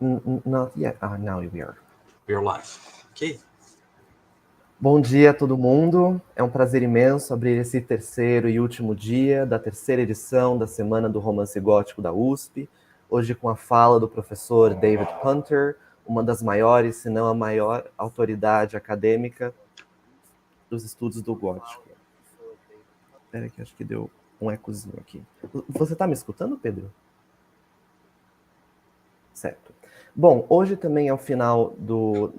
Not yet. Now we are. We are live. Okay. Bom dia a todo mundo. É um prazer imenso abrir esse terceiro e último dia da terceira edição da Semana do Romance Gótico da USP. Hoje com a fala do professor David Punter, uma das maiores, se não a maior autoridade acadêmica dos estudos do Gótico. Espera que acho que deu um ecozinho aqui. Você está me escutando, Pedro? Certo. Bom, hoje também ao final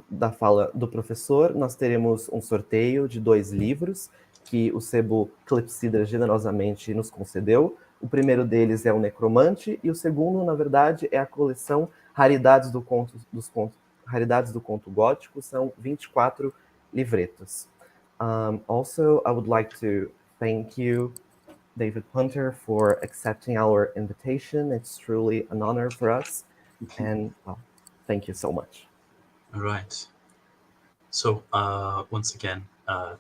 da fala do professor, nós teremos um sorteio de 2 livros que o Sebo Clepsidra generosamente nos concedeu. O primeiro deles é o Necromante e o segundo, na verdade, é a coleção Raridades do Conto Gótico, são 24 livretos. Also, I would like to thank you, David Punter, for accepting our invitation. It's truly an honor for us. And well, thank you so much. All right. So once again,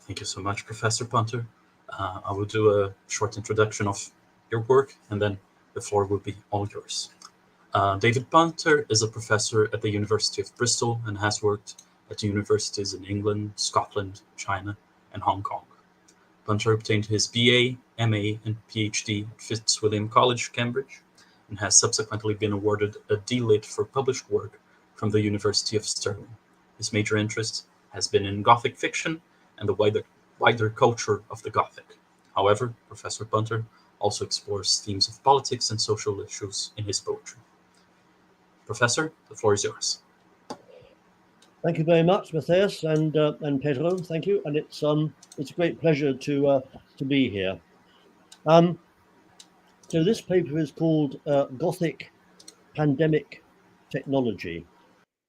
thank you so much, Professor Punter. I will do a short introduction of your work, and then the floor will be all yours. David Punter is a professor at the University of Bristol and has worked at universities in England, Scotland, China, and Hong Kong. Punter obtained his BA, MA, and PhD at Fitzwilliam College, Cambridge, and has subsequently been awarded a D.Litt for published work from the University of Stirling. His major interest has been in Gothic fiction and the wider culture of the Gothic. However, Professor Punter also explores themes of politics and social issues in his poetry. Professor, the floor is yours. Thank you very much, Matthias and Pedro. Thank you, and it's a great pleasure to be here. So this paper is called Gothic Pandemic Technology.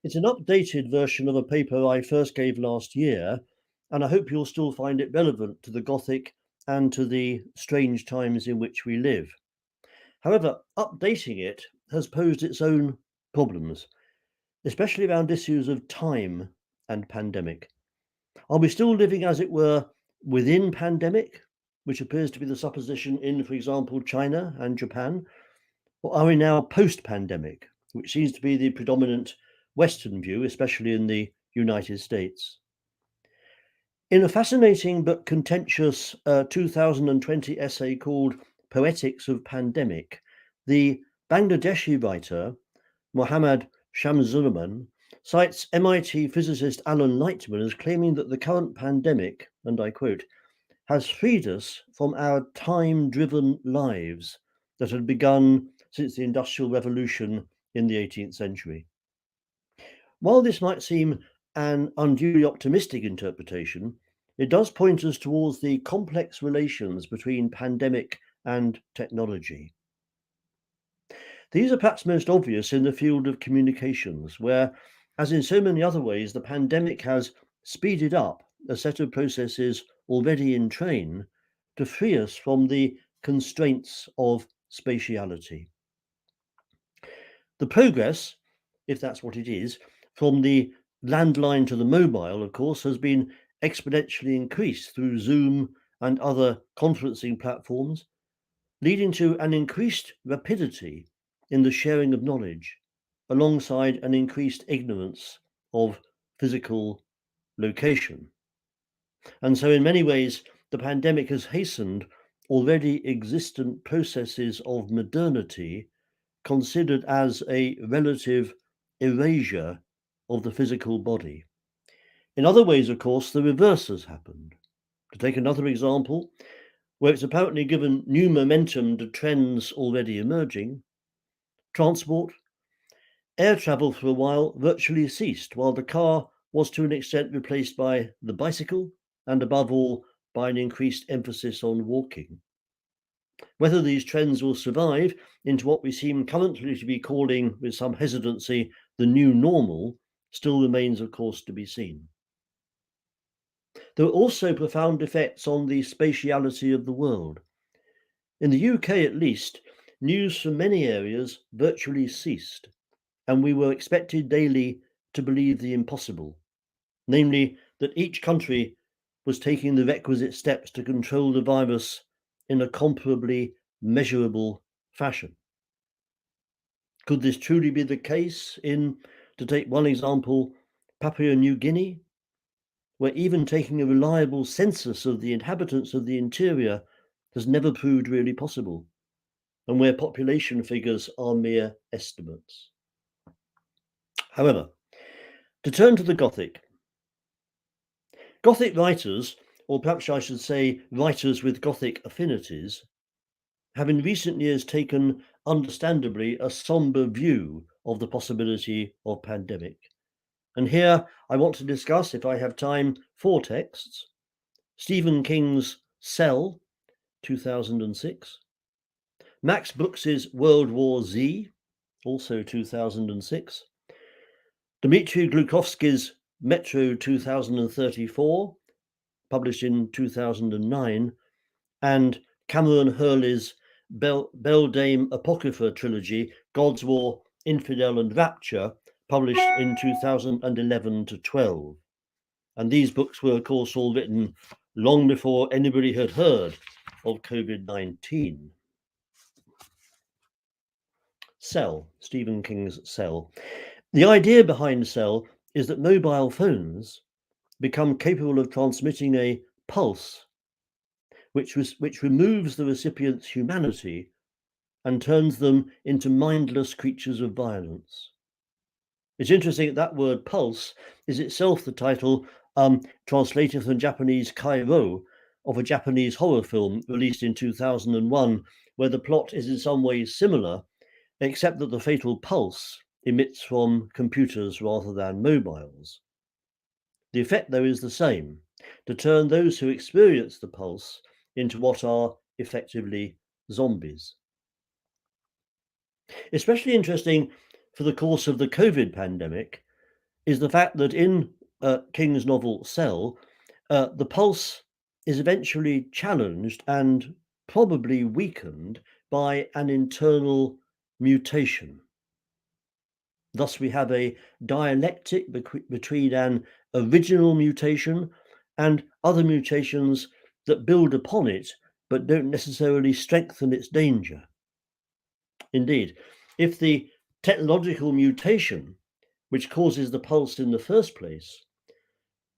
It's an updated version of a paper I first gave last year, and I hope you'll still find it relevant to the Gothic and to the strange times in which we live. However, updating it has posed its own problems, especially around issues of time and pandemic. Are we still living, as it were, within pandemic, which appears to be the supposition in, for example, China and Japan? Or are we now post-pandemic, which seems to be the predominant Western view, especially in the United States? In a fascinating but contentious 2020 essay called Poetics of Pandemic, the Bangladeshi writer Mohammad Shamsurian cites MIT physicist Alan Lightman as claiming that the current pandemic, and I quote, has freed us from our time-driven lives that had begun since the Industrial Revolution in the 18th century. While this might seem an unduly optimistic interpretation, it does point us towards the complex relations between pandemic and technology. These are perhaps most obvious in the field of communications, where, as in so many other ways, the pandemic has speeded up a set of processes already in train to free us from the constraints of spatiality. The progress, if that's what it is, from the landline to the mobile, of course, has been exponentially increased through Zoom and other conferencing platforms, leading to an increased rapidity in the sharing of knowledge, alongside an increased ignorance of physical location. And so in many ways, the pandemic has hastened already existent processes of modernity considered as a relative erasure of the physical body. In other ways, of course, the reverse has happened. To take another example, where it's apparently given new momentum to trends already emerging, transport, air travel for a while virtually ceased, while the car was to an extent replaced by the bicycle, and above all, by an increased emphasis on walking. Whether these trends will survive into what we seem currently to be calling, with some hesitancy, the new normal, still remains, of course, to be seen. There are also profound effects on the spatiality of the world. In the UK, at least, news from many areas virtually ceased, and we were expected daily to believe the impossible, namely that each country was taking the requisite steps to control the virus in a comparably measurable fashion. Could this truly be the case in, to take one example, Papua New Guinea, where even taking a reliable census of the inhabitants of the interior has never proved really possible, and where population figures are mere estimates? However, to turn to the Gothic. Gothic writers, or perhaps I should say writers with Gothic affinities, have in recent years taken, understandably, a somber view of the possibility of pandemic. And here I want to discuss, if I have time, 4 texts. Stephen King's Cell, 2006. Max Brooks's World War Z, also 2006. Dmitry Glukovsky's Metro 2034, published in 2009, and Cameron Hurley's Beldame Apocrypha trilogy, God's War, Infidel and Rapture, published in 2011 to 12. And these books were, of course, all written long before anybody had heard of COVID-19. Cell, Stephen King's Cell. The idea behind Cell is that mobile phones become capable of transmitting a pulse which removes the recipient's humanity and turns them into mindless creatures of violence. It's interesting that word pulse is itself the title, translated from Japanese kairo, of a Japanese horror film released in 2001, where the plot is in some ways similar, except that the fatal pulse emits from computers rather than mobiles. The effect, though, is the same, to turn those who experience the pulse into what are effectively zombies. Especially interesting for the course of the COVID pandemic is the fact that in King's novel Cell, the pulse is eventually challenged and probably weakened by an internal mutation. Thus, we have a dialectic between an original mutation and other mutations that build upon it but don't necessarily strengthen its danger. Indeed, if the technological mutation which causes the pulse in the first place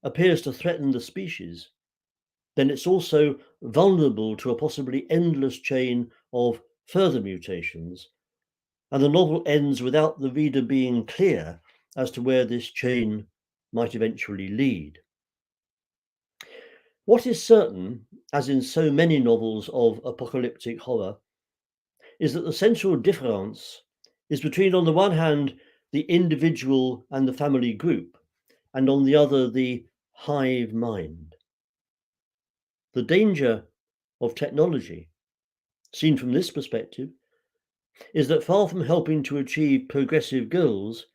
appears to threaten the species, then it's also vulnerable to a possibly endless chain of further mutations, and the novel ends without the reader being clear as to where this chain might eventually lead. What is certain, as in so many novels of apocalyptic horror, is that the central difference is between, on the one hand, the individual and the family group, and on the other, the hive mind. The danger of technology, seen from this perspective, is that far from helping to achieve progressive goals,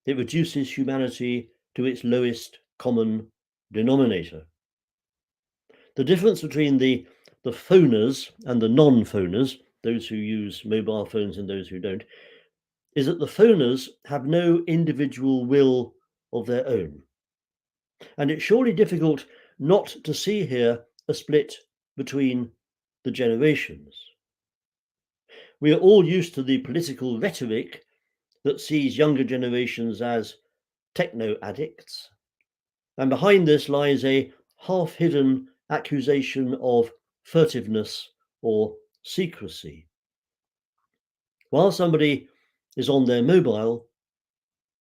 it reduces humanity to its lowest common denominator. The difference between the phoners and the non-phoners, those who use mobile phones and those who don't, is that the phoners have no individual will of their own. And it's surely difficult not to see here a split between the generations. We are all used to the political rhetoric that sees younger generations as techno addicts, and behind this lies a half-hidden accusation of furtiveness or secrecy. While somebody is on their mobile,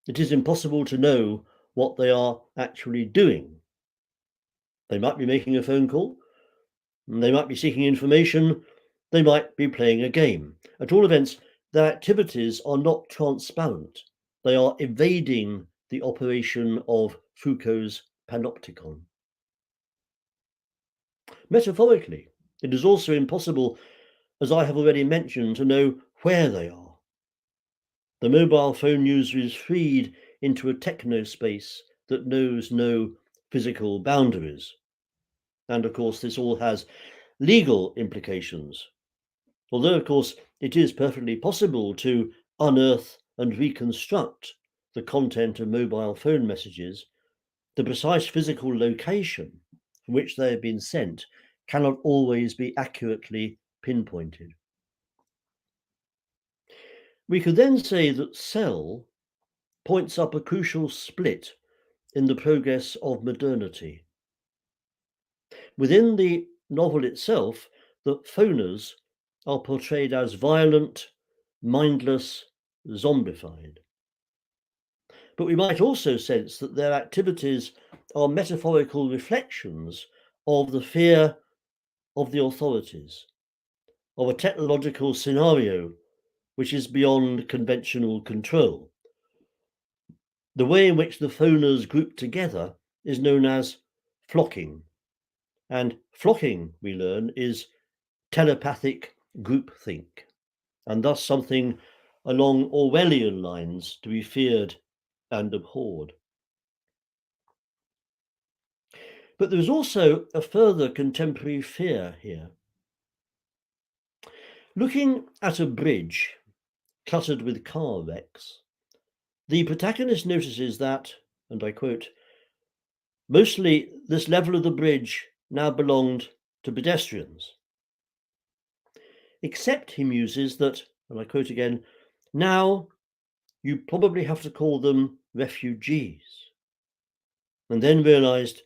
it is impossible to know what they are actually doing. They might be making a phone call, they might be seeking information, they might be playing a game. At all events, their activities are not transparent. They are evading the operation of Foucault's panopticon. Metaphorically, it is also impossible, as I have already mentioned, to know where they are. The mobile phone user is freed into a technospace that knows no physical boundaries. And of course, this all has legal implications. Although, of course, it is perfectly possible to unearth and reconstruct the content of mobile phone messages, the precise physical location from which they have been sent cannot always be accurately pinpointed. We could then say that Cell points up a crucial split in the progress of modernity. Within the novel itself, the phoners are portrayed as violent, mindless, zombified. But we might also sense that their activities are metaphorical reflections of the fear of the authorities, of a technological scenario which is beyond conventional control. The way in which the phoners group together is known as flocking, and flocking, we learn, is telepathic groupthink, and thus something along Orwellian lines to be feared and abhorred. But there is also a further contemporary fear here. Looking at a bridge cluttered with car wrecks, the protagonist notices that, and I quote, "Mostly this level of the bridge now belonged to pedestrians. Except," he muses, "that," and I quote again, "now you probably have to call them refugees." And then realized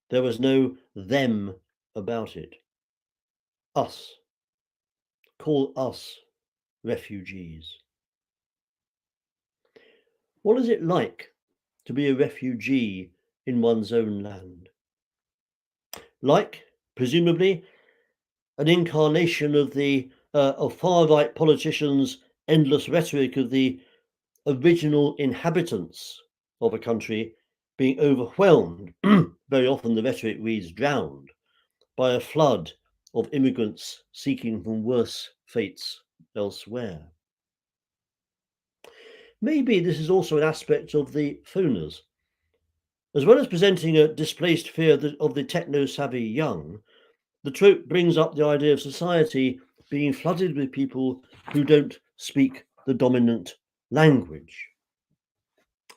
there was no them about it. Us. Call us refugees. What is it like to be a refugee in one's own land? Like, presumably, an incarnation of the of far-right politicians' endless rhetoric of the original inhabitants of a country being overwhelmed, very often the rhetoric reads drowned, by a flood of immigrants seeking from worse fates elsewhere. Maybe this is also an aspect of the phoners. As well as presenting a displaced fear of the techno-savvy young, the trope brings up the idea of society being flooded with people who don't speak the dominant language.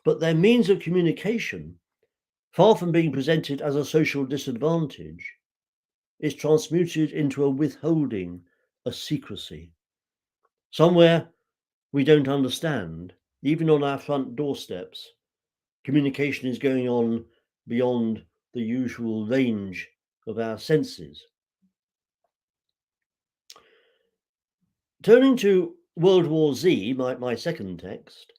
But their means of communication, far from being presented as a social disadvantage, is transmuted into a withholding, a secrecy. Somewhere we don't understand, even on our front doorsteps, communication is going on beyond the usual range of our senses. Turning to World War Z, my second text,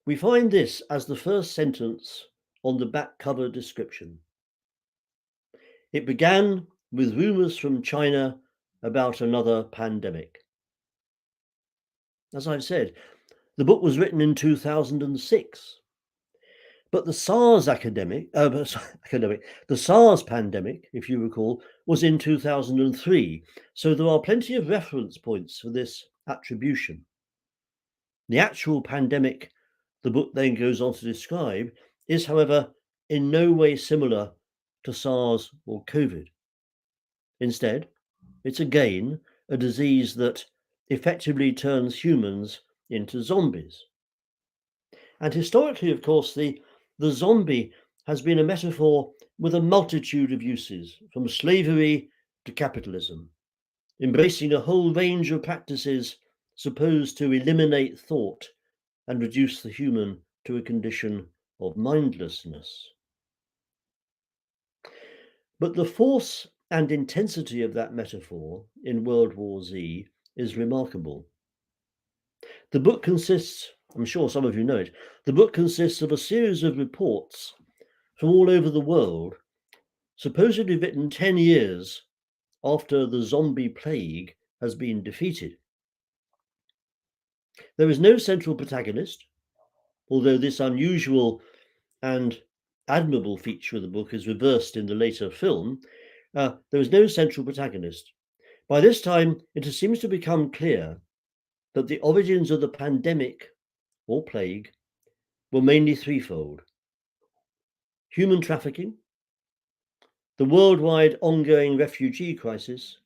we find this as the first sentence on the back cover description. It began with rumors from China about another pandemic. As I've said, the book was written in 2006, but the SARS the SARS pandemic, if you recall, was in 2003. So there are plenty of reference points for this attribution. The actual pandemic the book then goes on to describe is, however, in no way similar to SARS or COVID. Instead, it's again a disease that effectively turns humans into zombies. And historically, of course, the zombie has been a metaphor with a multitude of uses, from slavery to capitalism, embracing a whole range of practices supposed to eliminate thought and reduce the human to a condition of mindlessness. But the force and intensity of that metaphor in World War Z is remarkable. The book consists, I'm sure some of you know it, the book consists of a series of reports from all over the world, supposedly written 10 years after the zombie plague has been defeated. There is no central protagonist, although this unusual and admirable feature of the book is reversed in the later film. There is no central protagonist. By this time, it seems to become clear that the origins of the pandemic or plague were mainly threefold: human trafficking, the worldwide ongoing refugee crisis,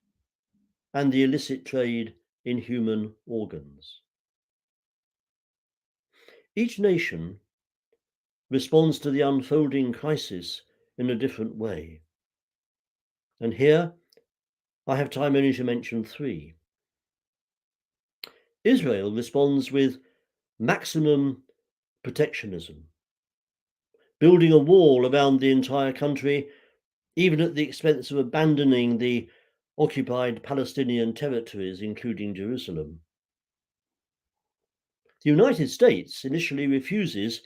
and the illicit trade in human organs. Each nation responds to the unfolding crisis in a different way. And here I have time only to mention three. Israel responds with maximum protectionism, building a wall around the entire country, even at the expense of abandoning the occupied Palestinian territories, including Jerusalem. The United States initially refuses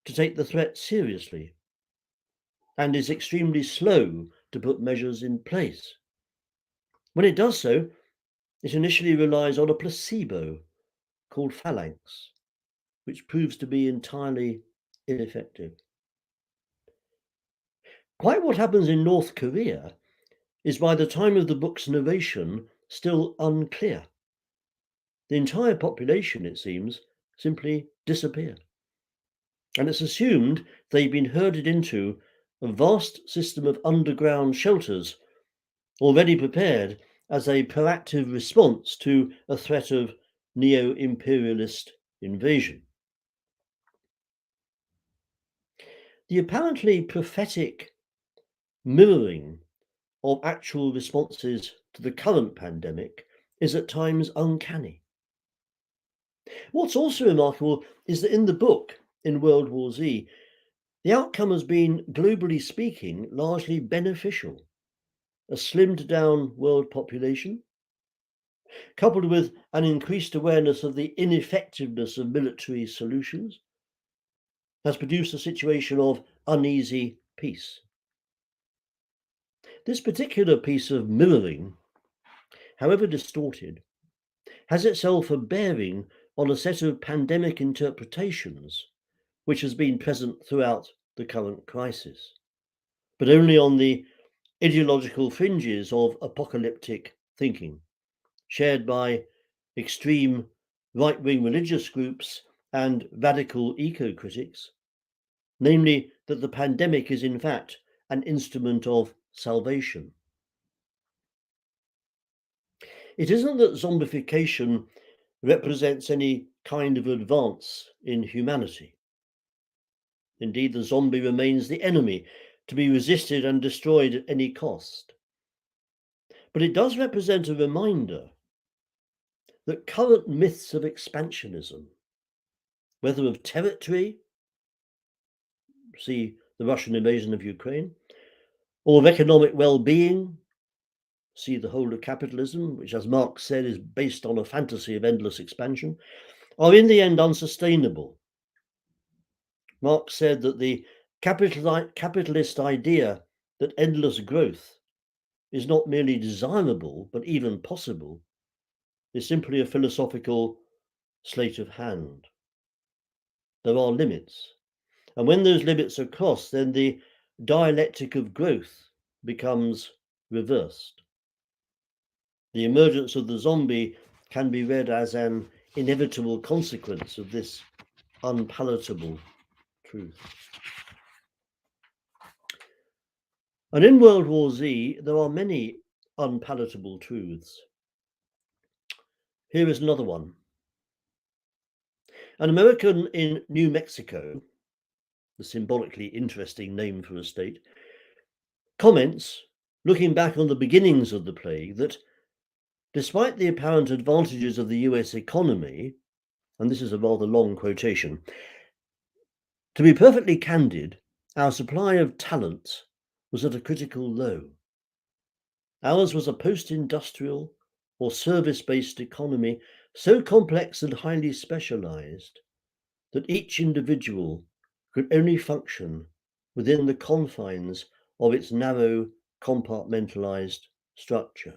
to take the threat seriously and is extremely slow to put measures in place. When it does so, it initially relies on a placebo called phalanx, which proves to be entirely ineffective. Quite what happens in North Korea is, by the time of the book's narration, still unclear. The entire population, it seems, simply disappear. And it's assumed they've been herded into a vast system of underground shelters, already prepared as a proactive response to a threat of neo-imperialist invasion. The apparently prophetic mirroring of actual responses to the current pandemic is at times uncanny. What's also remarkable is that in the book, in World War Z, the outcome has been, globally speaking, largely beneficial. A slimmed down world population, coupled with an increased awareness of the ineffectiveness of military solutions, has produced a situation of uneasy peace. This particular piece of mirroring, however distorted, has itself a bearing on a set of pandemic interpretations which has been present throughout the current crisis, but only on the ideological fringes of apocalyptic thinking, shared by extreme right-wing religious groups and radical eco-critics, namely that the pandemic is in fact an instrument of salvation. It isn't that zombification represents any kind of advance in humanity. Indeed, the zombie remains the enemy, to be resisted and destroyed at any cost. But it does represent a reminder that current myths of expansionism, whether of territory, see the Russian invasion of Ukraine, or of economic well-being, see the whole of capitalism, which, as Marx said, is based on a fantasy of endless expansion, are in the end unsustainable. Marx said that the capitalist idea that endless growth is not merely desirable, but even possible, is simply a philosophical sleight of hand. There are limits, and when those limits are crossed, then the dialectic of growth becomes reversed. The emergence of the zombie can be read as an inevitable consequence of this unpalatable truth. And in World War Z, there are many unpalatable truths. Here is another one. An American in New Mexico, the symbolically interesting name for a state, comments, looking back on the beginnings of the plague, that despite the apparent advantages of the US economy, and this is a rather long quotation, to be perfectly candid, our supply of talent was at a critical low. Ours was a post-industrial or service-based economy so complex and highly specialized that each individual could only function within the confines of its narrow, compartmentalized structure.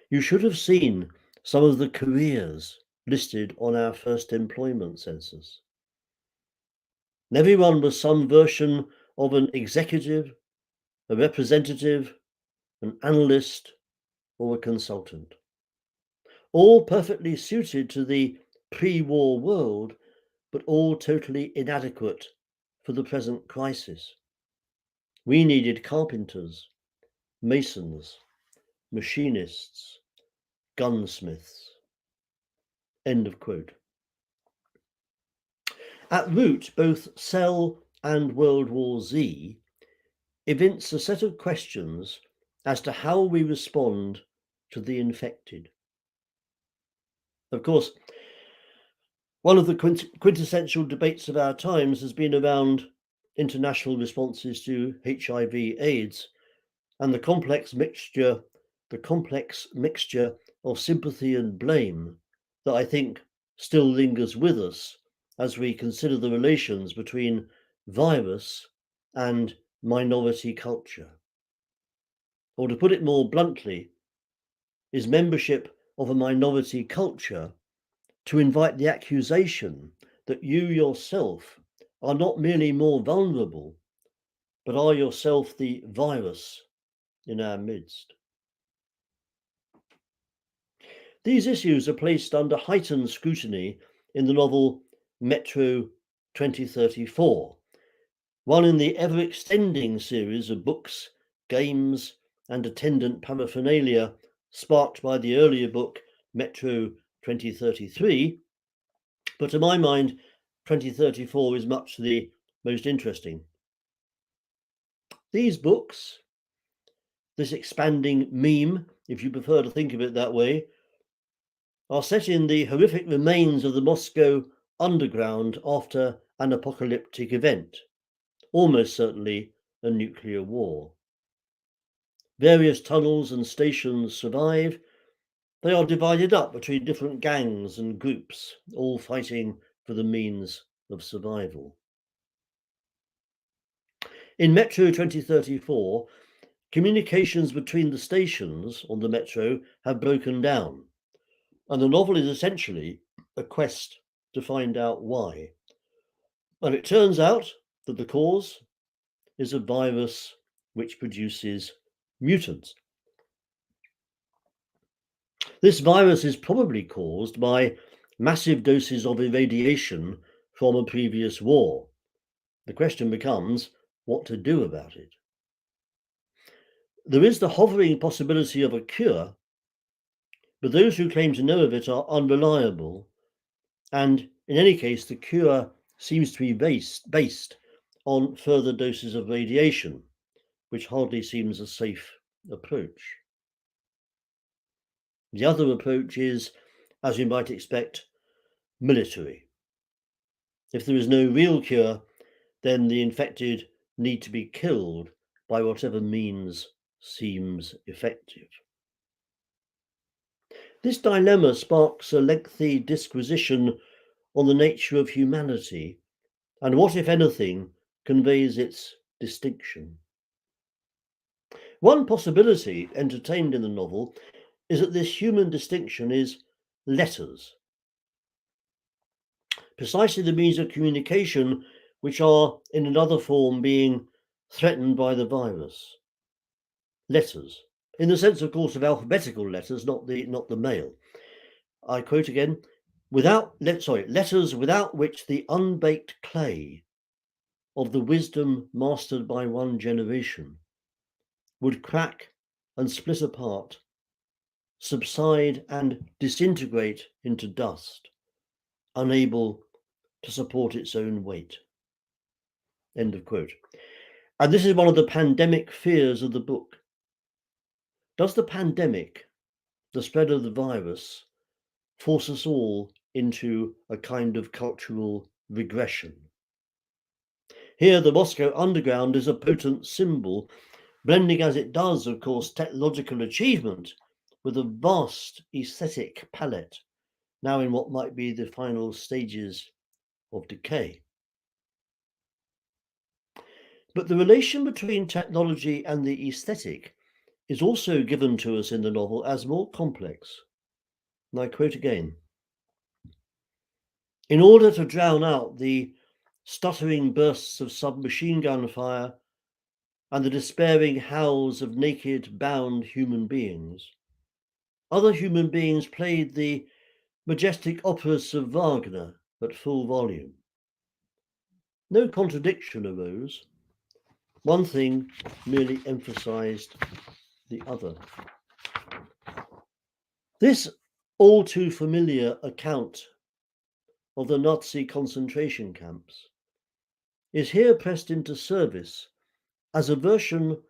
You should have seen some of the careers listed on our first employment census. Everyone was some version of an executive, a representative, an analyst, or a consultant, all perfectly suited to the pre-war world, but all totally inadequate for the present crisis. We needed carpenters, masons, machinists, gunsmiths. End of quote. At root, both Cell and World War Z evince a set of questions as to how we respond to the infected. Of course, one of the quintessential debates of our times has been around international responses to HIV/AIDS and the complex mixture of sympathy and blame that I think still lingers with us as we consider the relations between virus and minority culture. Or to put it more bluntly, is membership of a minority culture to invite the accusation that you yourself are not merely more vulnerable, but are yourself the virus in our midst. These issues are placed under heightened scrutiny in the novel Metro 2034, one in the ever-extending series of books, games, and attendant paraphernalia sparked by the earlier book Metro 2033, but to my mind, 2034 is much the most interesting. These books, this expanding meme, if you prefer to think of it that way, are set in the horrific remains of the Moscow underground after an apocalyptic event, almost certainly a nuclear war. Various tunnels and stations survive. They are divided up between different gangs and groups, all fighting for the means of survival. In Metro 2034, communications between the stations on the metro have broken down, and the novel is essentially a quest to find out why. And it turns out that the cause is a virus which produces mutants. This virus is probably caused by massive doses of irradiation from a previous war. The question becomes what to do about it. There is the hovering possibility of a cure, but those who claim to know of it are unreliable, and in any case, the cure seems to be based on further doses of radiation, which hardly seems a safe approach. The other approach is, as you might expect, military. If there is no real cure, then the infected need to be killed by whatever means seems effective. This dilemma sparks a lengthy disquisition on the nature of humanity and what, if anything, conveys its distinction. One possibility entertained in the novel is that this human distinction is letters, precisely the means of communication which are in another form being threatened by the virus. Letters, in the sense, of course, of alphabetical letters, not the mail. I quote again, letters without which the unbaked clay of the wisdom mastered by one generation would crack and split apart, subside and disintegrate into dust, unable to support its own weight. End of quote. And this is one of the pandemic fears of the book. Does the pandemic, the spread of the virus, force us all into a kind of cultural regression? Here, the Moscow underground is a potent symbol, blending as it does, of course, technological achievement with a vast aesthetic palette, now in what might be the final stages of decay. But the relation between technology and the aesthetic is also given to us in the novel as more complex. And I quote again, "In order to drown out the stuttering bursts of submachine gun fire and the despairing howls of naked, bound human beings, other human beings played the majestic operas of Wagner at full volume. No contradiction arose. One thing merely emphasized the other." This all too familiar account of the Nazi concentration camps is here pressed into service as a version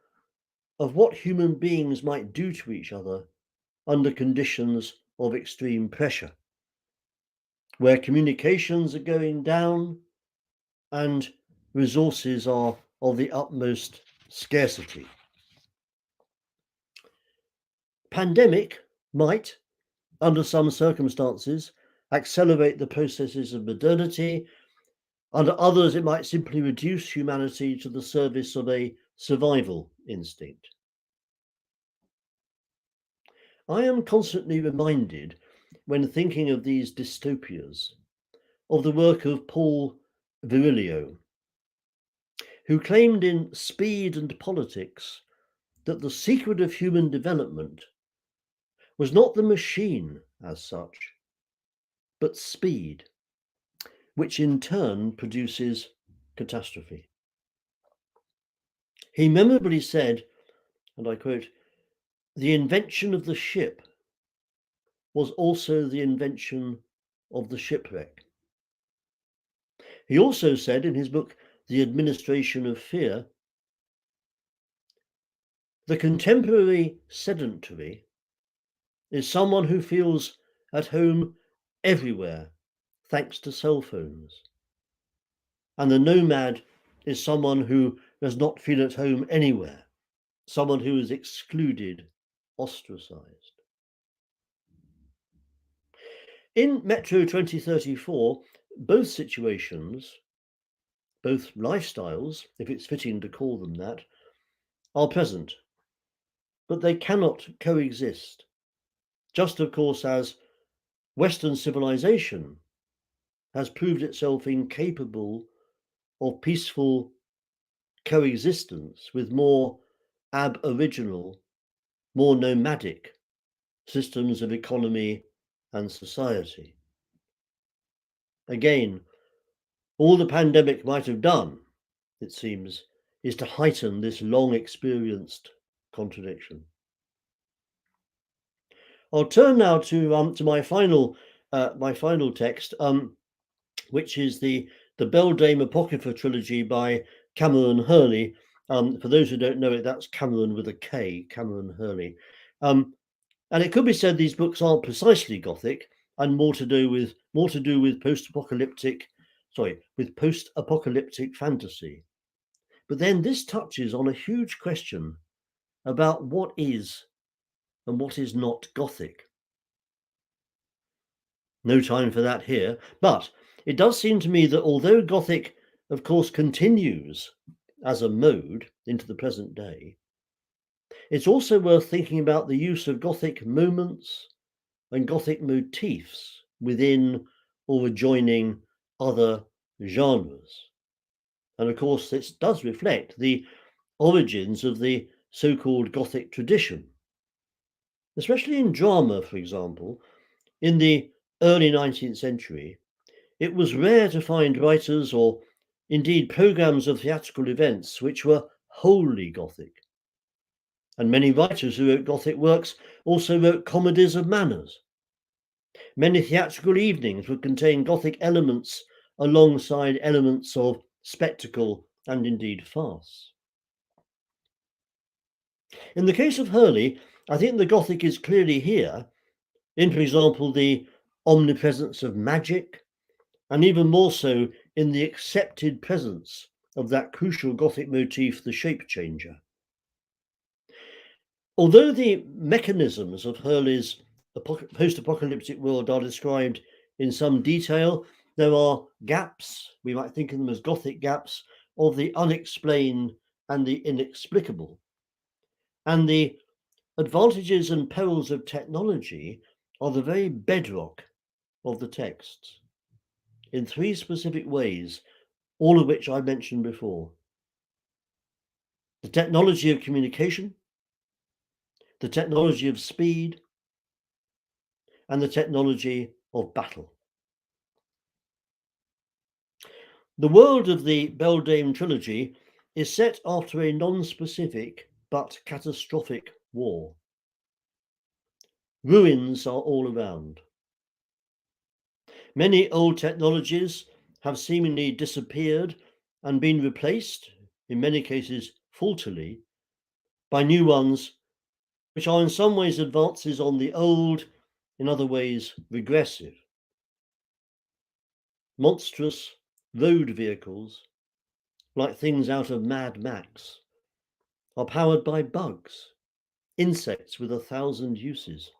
of what human beings might do to each other under conditions of extreme pressure. where communications are going down and resources are of the utmost scarcity. Pandemic might, under some circumstances, accelerate the processes of modernity. Under others, it might simply reduce humanity to the service of a survival instinct. I am constantly reminded, when thinking of these dystopias, of the work of Paul Virilio, who claimed in Speed and Politics that the secret of human development was not the machine as such, but speed, which in turn produces catastrophe. He memorably said, and I quote, "The invention of the ship was also the invention of the shipwreck." He also said in his book, The Administration of Fear, "The contemporary sedentary is someone who feels at home everywhere, thanks to cell phones. And the nomad is someone who does not feel at home anywhere, someone who is excluded, ostracized." In Metro 2034, both situations, both lifestyles, if it's fitting to call them that, are present, but they cannot coexist. Just, of course, as Western civilization has proved itself incapable of peaceful coexistence with more aboriginal, more nomadic systems of economy and society. Again, all the pandemic might have done, it seems, is to heighten this long experienced contradiction. I'll turn now to my final text, which is the Beldame Apocrypha trilogy by Cameron Hurley. For those who don't know it, that's Cameron with a K, Cameron Hurley. And it could be said these books aren't precisely Gothic, and more to do with post-apocalyptic fantasy. But then this touches on a huge question about what is and what is not Gothic. No time for that here, but it does seem to me that although Gothic, of course, continues as a mode into the present day, it's also worth thinking about the use of Gothic moments and Gothic motifs within or adjoining other genres. And of course, this does reflect the origins of the so-called Gothic tradition, especially in drama, for example. In the early 19th century, it was rare to find writers or indeed programs of theatrical events which were wholly Gothic. And many writers who wrote Gothic works also wrote comedies of manners. Many theatrical evenings would contain Gothic elements alongside elements of spectacle and indeed farce. In the case of Hurley, I think the Gothic is clearly here, in, for example, the omnipresence of magic, and even more so in the accepted presence of that crucial Gothic motif, the shape changer. Although the mechanisms of Hurley's post-apocalyptic world are described in some detail, there are gaps, we might think of them as Gothic gaps, of the unexplained and the inexplicable. And the advantages and perils of technology are the very bedrock of the texts, in three specific ways, all of which I mentioned before. The technology of communication, the technology of speed, and the technology of battle. The world of the Beldame trilogy is set after a non-specific but catastrophic war. Ruins are all around. Many old technologies have seemingly disappeared and been replaced, in many cases faultily, by new ones which are in some ways advances on the old, in other ways regressive. monstrous road vehicles, like things out of Mad Max, are powered by bugs, insects with 1,000 uses.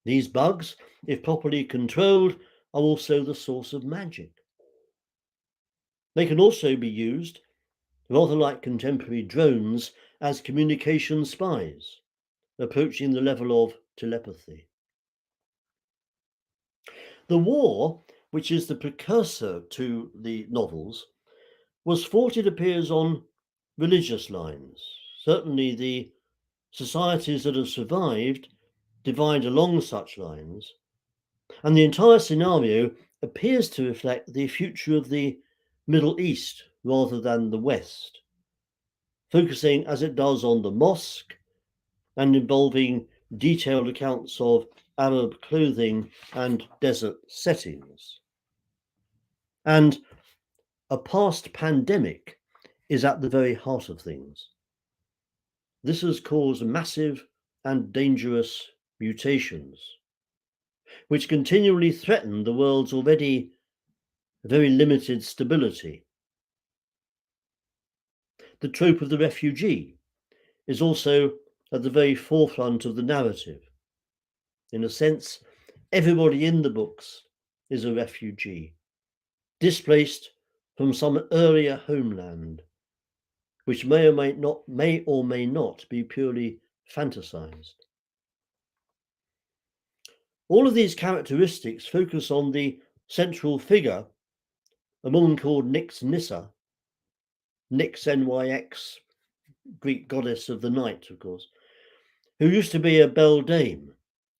These bugs, if properly controlled, are also the source of magic. They can also be used, rather like contemporary drones, as communication spies, approaching the level of telepathy. The war, which is the precursor to the novels, was fought, it appears, on religious lines. Certainly the societies that have survived divide along such lines, and the entire scenario appears to reflect the future of the Middle East rather than the West, focusing as it does on the mosque and involving detailed accounts of Arab clothing and desert settings. And a past pandemic is at the very heart of things. This has caused massive and dangerous mutations, which continually threaten the world's already very limited stability. The trope of the refugee is also at the very forefront of the narrative. In a sense, everybody in the books is a refugee, displaced from some earlier homeland, which may or may not be purely fantasized. All of these characteristics focus on the central figure, a woman called Nyx Nyssa, Nyx, Nyx, Greek goddess of the night, of course, who used to be a beldame,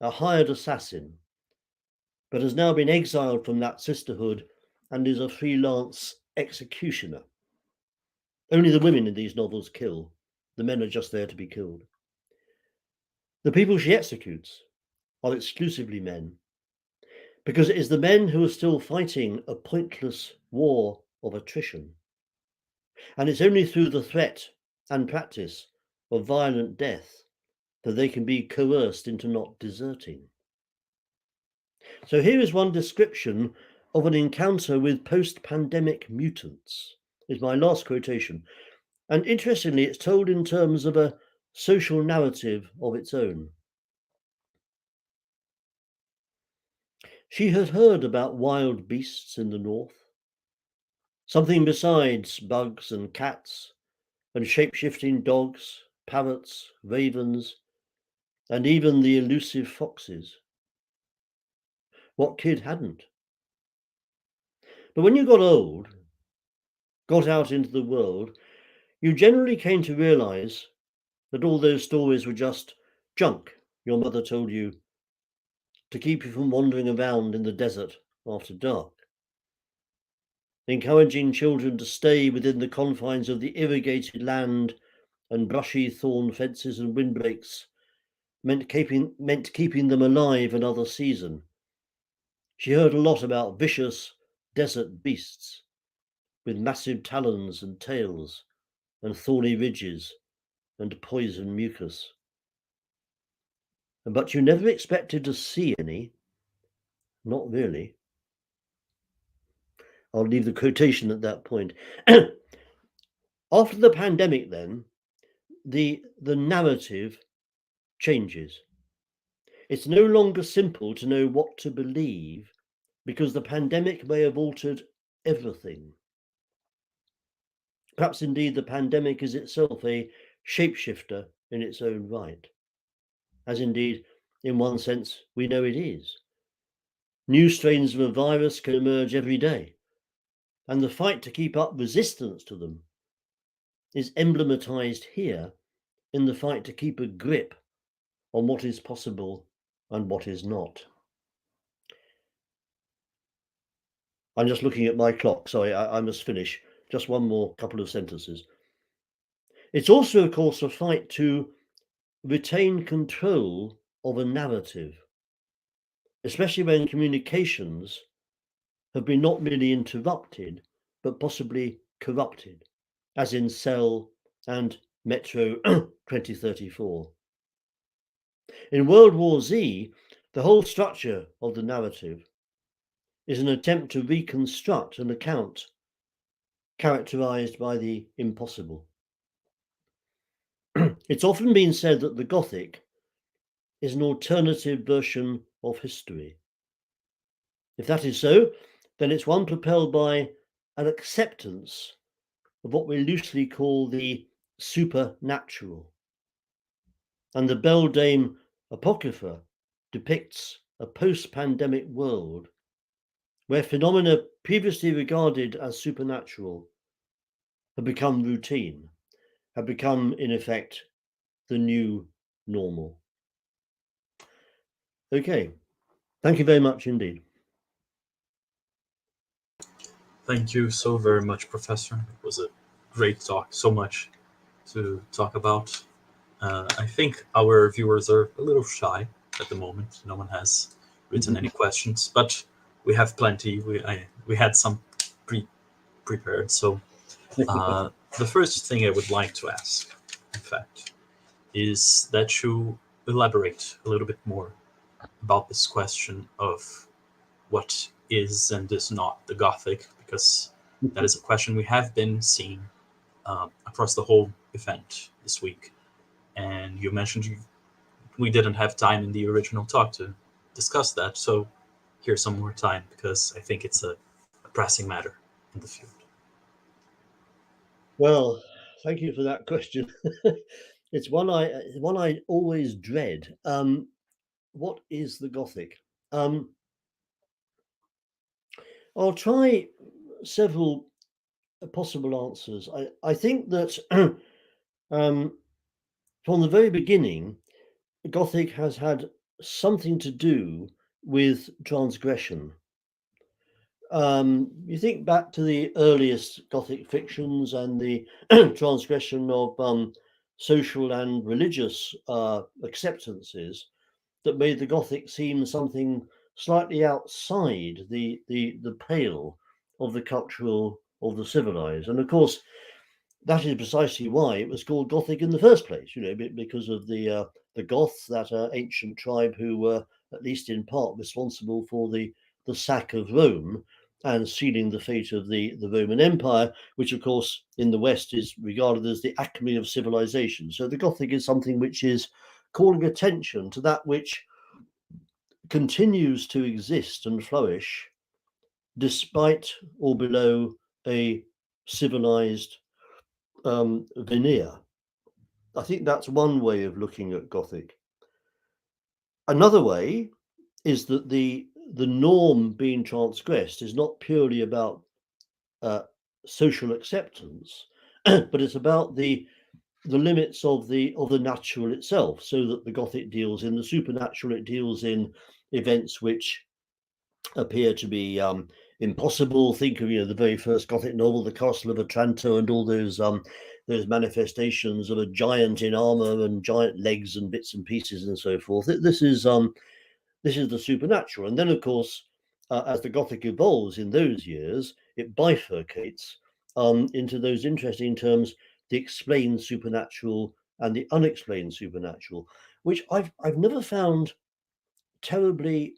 a hired assassin, but has now been exiled from that sisterhood and is a freelance executioner. Only the women in these novels kill. The men are just there to be killed. The people she executes are exclusively men, because it is the men who are still fighting a pointless war of attrition. And it's only through the threat and practice of violent death that they can be coerced into not deserting. So here is one description of an encounter with post-pandemic mutants, is my last quotation. And interestingly, it's told in terms of a social narrative of its own. She had heard about wild beasts in the north, something besides bugs and cats and shape-shifting dogs, parrots, ravens, and even the elusive foxes. What kid hadn't? But when you got old, got out into the world, you generally came to realize that all those stories were just junk your mother told you to keep you from wandering around in the desert after dark, encouraging children to stay within the confines of the irrigated land and brushy thorn fences and windbreaks meant keeping them alive another season. She heard a lot about vicious desert beasts with massive talons and tails and thorny ridges and poison mucus. But you never expected to see any. Not really. I'll leave the quotation at that point. After the pandemic, then, the narrative changes. It's no longer simple to know what to believe because the pandemic may have altered everything. Perhaps indeed the pandemic is itself a shapeshifter in its own right, as indeed, in one sense, we know it is. New strains of a virus can emerge every day, and the fight to keep up resistance to them is emblematized here in the fight to keep a grip on what is possible and what is not. I'm just looking at my clock. Sorry, I must finish. Just one more couple of sentences. It's also, of course, a fight to retain control of a narrative, especially when communications have been not merely interrupted, but possibly corrupted, as in Cell and Metro 2034. In World War Z, the whole structure of the narrative is an attempt to reconstruct an account characterized by the impossible. It's often been said that the Gothic is an alternative version of history. If that is so, then it's one propelled by an acceptance of what we loosely call the supernatural. And the Beldame Apocrypha depicts a post-pandemic world where phenomena previously regarded as supernatural have become routine, have become, in effect, the new normal. Okay, thank you very much indeed. Thank you so very much, Professor. It was a great talk, so much to talk about. I think our viewers are a little shy at the moment. No one has written any questions, but we have plenty. We had some prepared. So the first thing I would like to ask, in fact, is that you elaborate a little bit more about this question of what is and is not the Gothic, because that is a question we have been seeing across the whole event this week. And you mentioned we didn't have time in the original talk to discuss that, so here's some more time, because I think it's a pressing matter in the field. Well, thank you for that question. It's one I always dread. What is the Gothic? I'll try several possible answers. I think that from the very beginning, Gothic has had something to do with transgression. You think back to the earliest Gothic fictions and the transgression of social and religious acceptances that made the Gothic seem something slightly outside the pale of the cultural, of the civilized. And of course, that is precisely why it was called Gothic in the first place, because of the Goths, that ancient tribe who were, at least in part, responsible for the sack of Rome and sealing the fate of the Roman Empire, which, of course, in the West is regarded as the acme of civilization. So the Gothic is something which is calling attention to that which continues to exist and flourish despite or below a civilized veneer. I think that's one way of looking at Gothic. Another way is that the norm being transgressed is not purely about social acceptance, but it's about the limits of the natural itself. So that the Gothic deals in the supernatural, it deals in events which appear to be impossible. Think of the very first Gothic novel, The Castle of Otranto, and all those manifestations of a giant in armor and giant legs and bits and pieces and so forth. This is the supernatural. And then, of course, as the Gothic evolves in those years, it bifurcates into those interesting terms: the explained supernatural and the unexplained supernatural, which I've never found terribly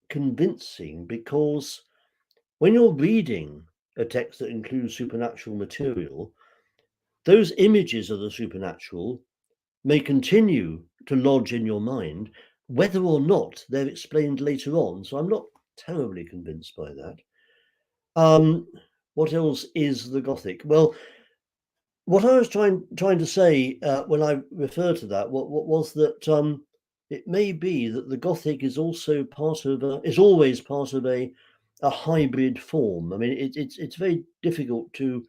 convincing, because when you're reading a text that includes supernatural material, those images of the supernatural may continue to lodge in your mind, whether or not they're explained later on. So I'm not terribly convinced by that. What else is the Gothic? Well, what I was trying to say when I refer to that, what was that it may be that the Gothic is also always part of a hybrid form. I mean, it's very difficult to.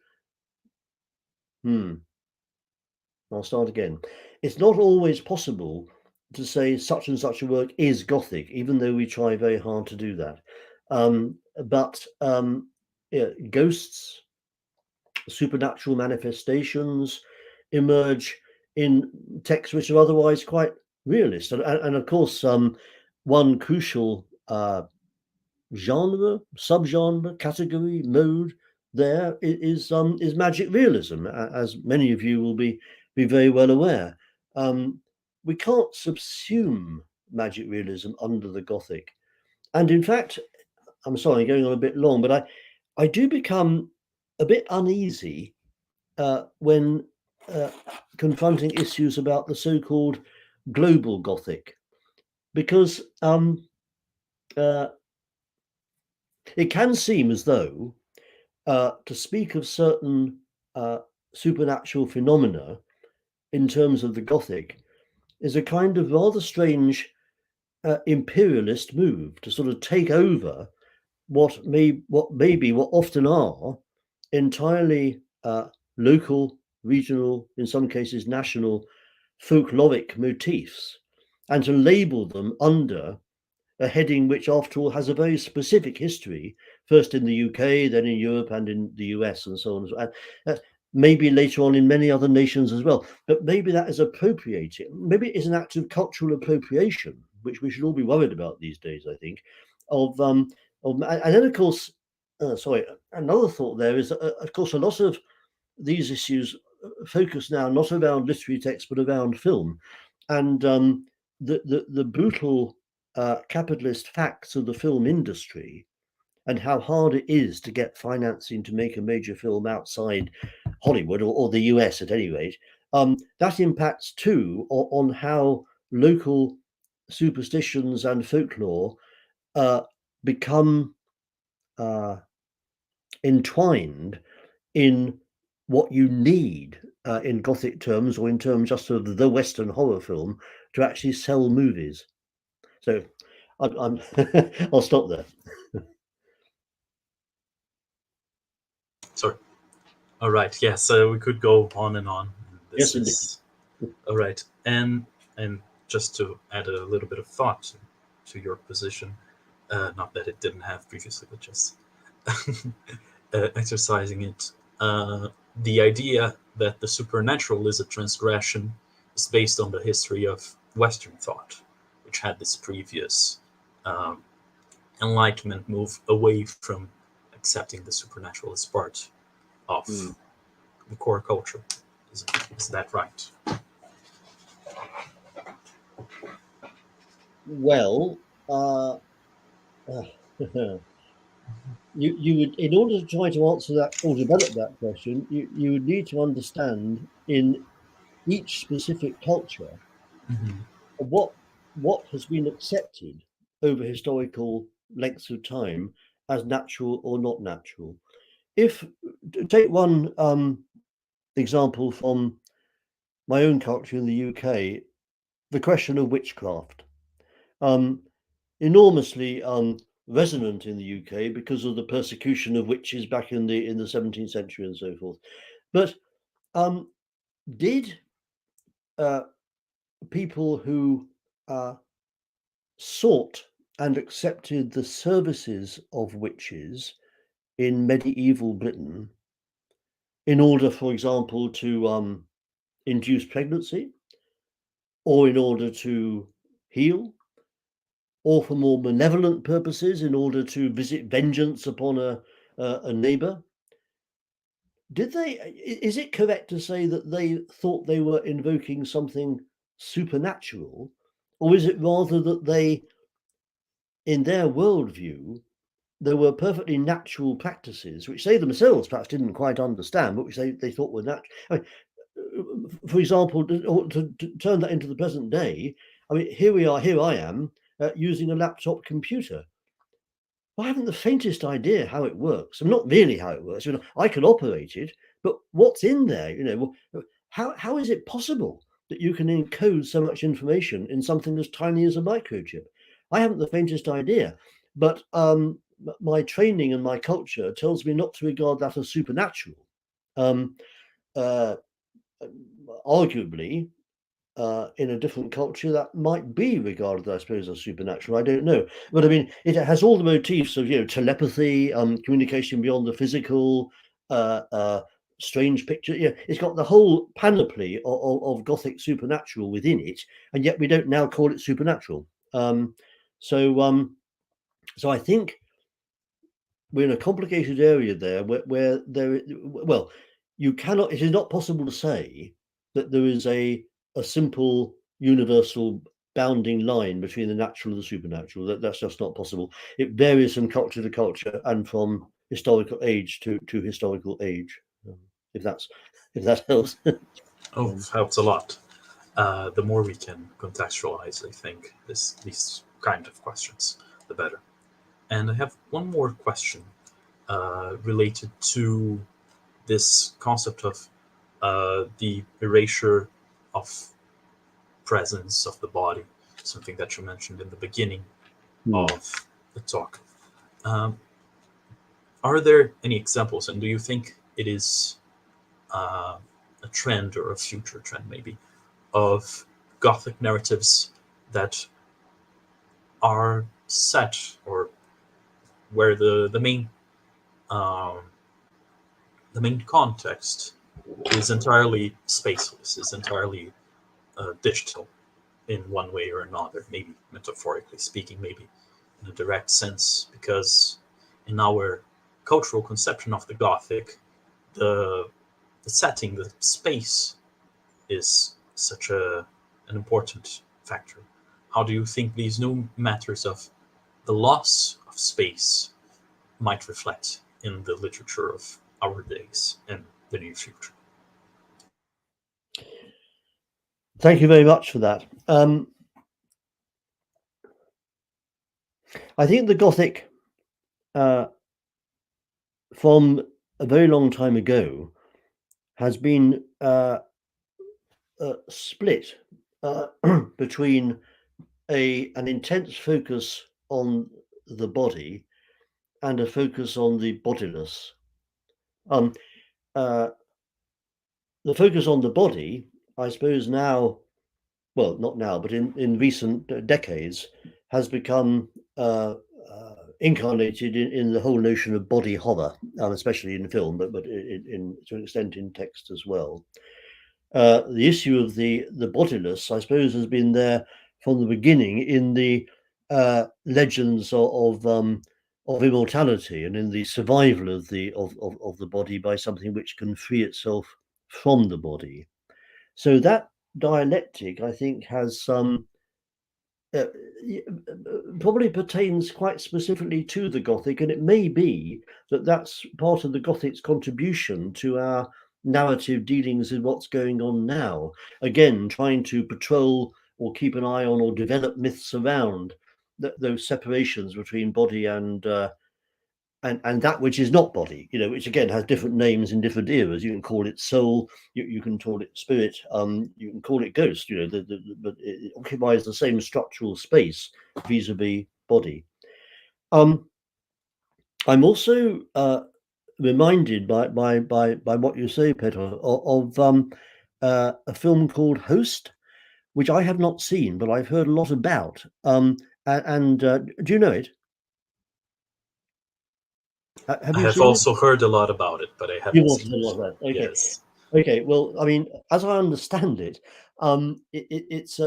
I'll start again. It's not always possible to say such and such a work is Gothic, even though we try very hard to do that. But ghosts, supernatural manifestations emerge in texts which are otherwise quite realist. And of course, one crucial genre, subgenre, category, mode there is magic realism, as many of you will be very well aware. We can't subsume magic realism under the Gothic. And in fact, I'm sorry, going on a bit long, but I do become a bit uneasy when confronting issues about the so-called global Gothic, because it can seem as though to speak of certain supernatural phenomena in terms of the Gothic is a kind of rather strange imperialist move to sort of take over what often are entirely local, regional, in some cases national, folkloric motifs, and to label them under a heading which, after all, has a very specific history, first in the UK, then in Europe and in the US, and so on. And maybe later on in many other nations as well. But maybe that is appropriating. Maybe it is an act of cultural appropriation, which we should all be worried about these days, I think. And then, of course, another thought there is, of course, a lot of these issues focus now not around literary text, but around film. And the brutal capitalist facts of the film industry and how hard it is to get financing to make a major film outside Hollywood or the US at any rate, that impacts too on how local superstitions and folklore become entwined in what you need in Gothic terms, or in terms just of the Western horror film, to actually sell movies. So I'll stop there. Sorry. All right. Yeah. So we could go on and on. Yes, indeed. All right. And just to add a little bit of thought to your position, not that it didn't have previously, but just exercising it. The idea that the supernatural is a transgression is based on the history of Western thought, which had this previous Enlightenment move away from accepting the supernatural as part of the core culture. Is that right? Well, you would, in order to try to answer that or develop that question, you would need to understand in each specific culture what has been accepted over historical lengths of time as natural or not natural. If take one example from my own culture in the UK, the question of witchcraft, enormously resonant in the UK because of the persecution of witches back in the 17th century and so forth. But did people who sought and accepted the services of witches in medieval Britain in order, for example, to induce pregnancy, or in order to heal, or for more benevolent purposes in order to visit vengeance upon a neighbor? Did they? Is it correct to say that they thought they were invoking something supernatural, or is it rather that they, in their worldview, there were perfectly natural practices which they themselves perhaps didn't quite understand, but which they thought were natural? I mean, for example, to turn that into the present day, I mean, here I am using a laptop computer. Well, I haven't the faintest idea how it works. I'm not really how it works. I mean, I can operate it, but what's in there? You know, how is it possible that you can encode so much information in something as tiny as a microchip? I haven't the faintest idea. But my training and my culture tells me not to regard that as supernatural. Arguably, in a different culture, that might be regarded, I suppose, as supernatural. I don't know, but I mean, it has all the motifs of, you know, telepathy, communication beyond the physical, strange picture. Yeah, it's got the whole panoply of Gothic supernatural within it, and yet we don't now call it supernatural. So I think we're in a complicated area there, where there, well, you cannot. It is not possible to say that there is a simple universal bounding line between the natural and the supernatural. That's just not possible. It varies from culture to culture and from historical age to historical age. If that helps. Oh, it helps a lot. The more we can contextualize, I think, these kind of questions, the better. And I have one more question related to this concept of the erasure of presence of the body, something that you mentioned in the beginning of the talk. Are there any examples, and do you think it is a trend or a future trend maybe of Gothic narratives that are set, or where the main context is entirely spaceless, is entirely digital in one way or another, maybe metaphorically speaking, maybe in a direct sense, because in our cultural conception of the Gothic, the setting, the space is such an important factor. How do you think these new matters of the loss of space might reflect in the literature of our days and the near future? Thank you very much for that. I think the Gothic, from a very long time ago, has been split between an intense focus on the body and a focus on the bodiless. The focus on the body, I suppose now, well, not now, but in recent decades, has become incarnated in the whole notion of body horror, especially in film, but to an extent in text as well. The issue of the bodiless, I suppose, has been there from the beginning in the legends of immortality and in the survival of the body by something which can free itself from the body. So that dialectic, I think, has probably pertains quite specifically to the Gothic, and it may be that that's part of the Gothic's contribution to our narrative dealings with what's going on now. Again, trying to patrol or keep an eye on or develop myths around those separations between body and that which is not body, which again has different names in different eras. You can call it soul, you can call it spirit, you can call it ghost, but it occupies the same structural space vis-a-vis body. I'm also reminded by what you say, Peter, of a film called Host, which I have not seen, but I've heard a lot about. Do you know it? I have also heard a lot about it, but I haven't seen it. A lot about it. Okay. Yes. Okay. Well, I mean, as I understand it, it's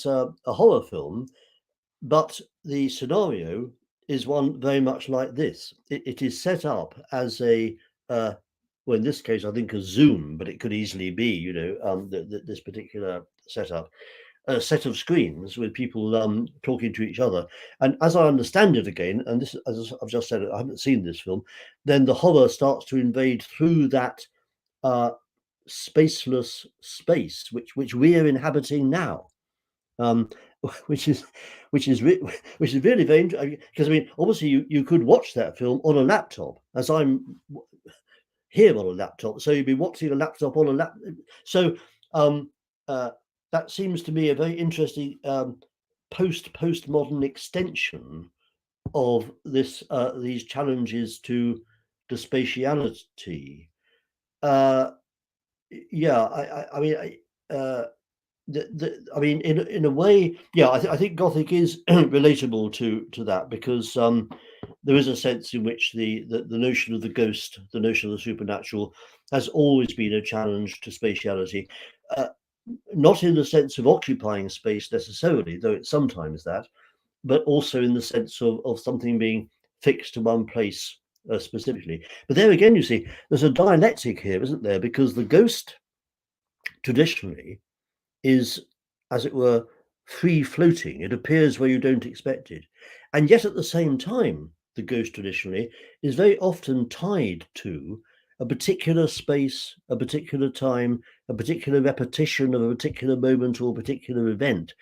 a horror film, but the scenario is one very much like this. It is set up as a well, in this case, I think a Zoom, but it could easily be, this particular setup. A set of screens with people talking to each other. And as I understand it again, and this, as I've just said, I haven't seen this film, then the horror starts to invade through that spaceless space, which we are inhabiting now, which is really very interesting. Because I mean, obviously, you could watch that film on a laptop, as I'm here on a laptop. So you'd be watching a laptop on a laptop. So that seems to me a very interesting postmodern extension of these challenges to the spatiality. I mean, in a way, I think Gothic is relatable to that, because there is a sense in which the notion of the ghost, the notion of the supernatural, has always been a challenge to spatiality. Not in the sense of occupying space necessarily, though it's sometimes that, but also in the sense of something being fixed to one place specifically. But there again, you see, there's a dialectic here, isn't there? Because the ghost traditionally is, as it were, free floating. It appears where you don't expect it. And yet at the same time, the ghost traditionally is very often tied to a particular space, a particular time, a particular repetition of a particular moment or a particular event.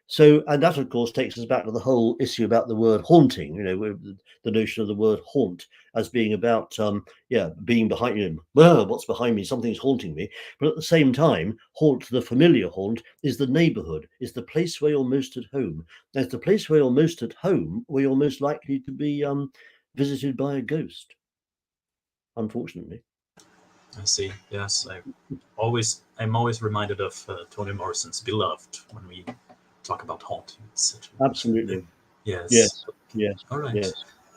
So, and that of course takes us back to the whole issue about the word haunting, the notion of the word haunt as being about, being behind, well, what's behind me? Something's haunting me. But at the same time, haunt, the familiar haunt, is the neighborhood, is the place where you're most at home. That's the place where you're most at home, where you're most likely to be visited by a ghost, unfortunately. I see. Yes, I'm always reminded of Toni Morrison's Beloved when we talk about haunting. Absolutely. Yes. Yes. All right. Yes.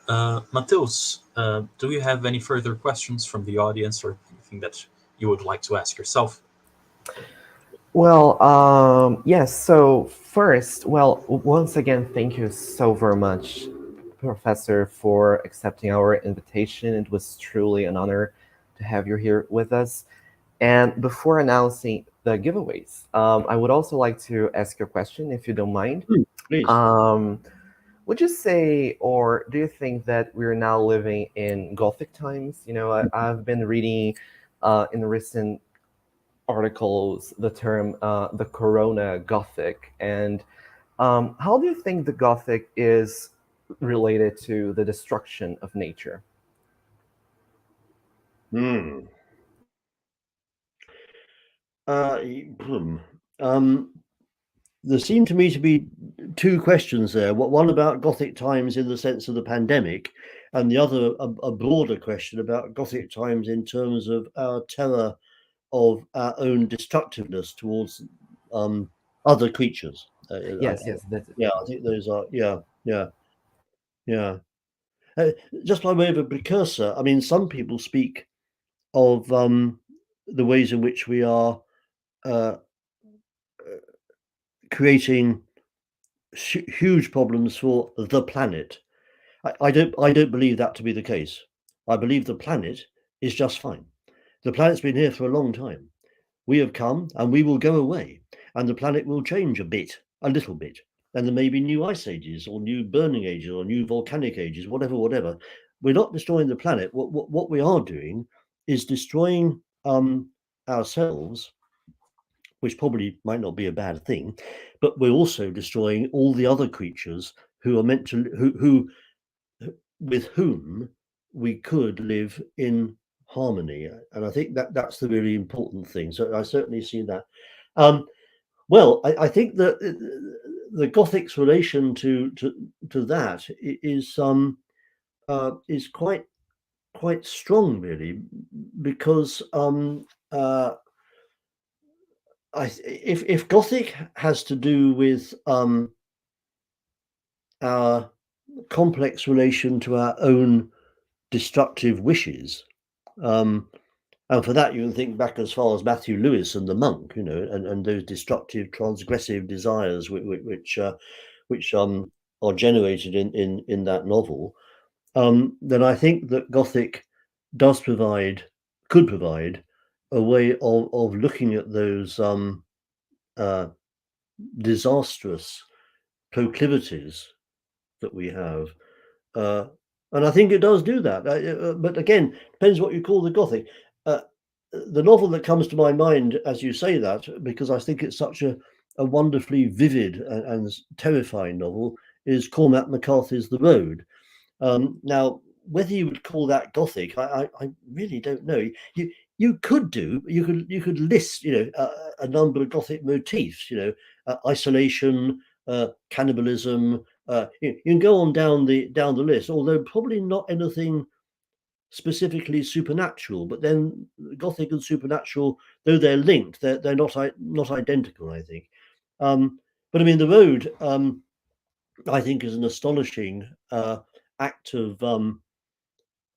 Matheus, do you have any further questions from the audience or anything that you would like to ask yourself? Well, yes. So first, well, once again, thank you so very much, Professor, for accepting our invitation. It was truly an honor to have you here with us. And before announcing the giveaways, I would also like to ask you a question, if you don't mind. Please. Would you say, or do you think that we're now living in Gothic times? I've been reading in recent articles the term the Corona Gothic, and how do you think the Gothic is related to the destruction of nature? There seem to me to be two questions there. One about Gothic times in the sense of the pandemic, and the other a broader question about Gothic times in terms of our terror of our own destructiveness towards other creatures. Yes, that's it. Yeah, I think those are, yeah. Just by way of a precursor, I mean, some people speak of the ways in which we are creating huge problems for the planet. I don't believe that to be the case. I believe the planet is just fine. The planet's been here for a long time. We have come and we will go away, and the planet will change a little bit. And there may be new ice ages or new burning ages or new volcanic ages, whatever. We're not destroying the planet. What we are doing is destroying ourselves, which probably might not be a bad thing, but we're also destroying all the other creatures who are meant to, who with whom we could live in harmony. And I think that's the really important thing. So I certainly see that. Well, I think that the Gothic's relation to that is quite strong, really, because if Gothic has to do with our complex relation to our own destructive wishes, and for that you can think back as far as Matthew Lewis and the monk, and those destructive, transgressive desires which are generated in that novel, then I think that Gothic could provide a way of looking at those disastrous proclivities that we have, and I think it does do that. But again, depends what you call the Gothic. The novel that comes to my mind as you say that, because I think it's such a wonderfully vivid and terrifying novel, is Cormac McCarthy's The Road. Now, whether you would call that Gothic, I really don't know. You could list a number of Gothic motifs, isolation, cannibalism. You can go on down the list, although probably not anything specifically supernatural. But then Gothic and supernatural, though they're linked, they're not identical, I think. But I mean, The Road, I think, is an astonishing act of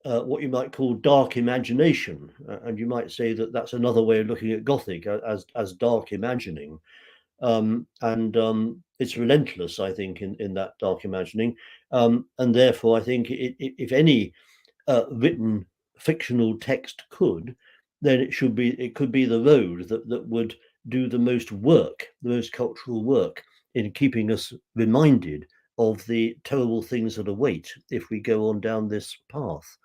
what you might call dark imagination, and you might say that that's another way of looking at Gothic as dark imagining, and it's relentless, I think, in that dark imagining, and therefore I think if any written fictional text could, then it could be The Road that would do the most work, the most cultural work in keeping us reminded of the terrible things that await if we go on down this path.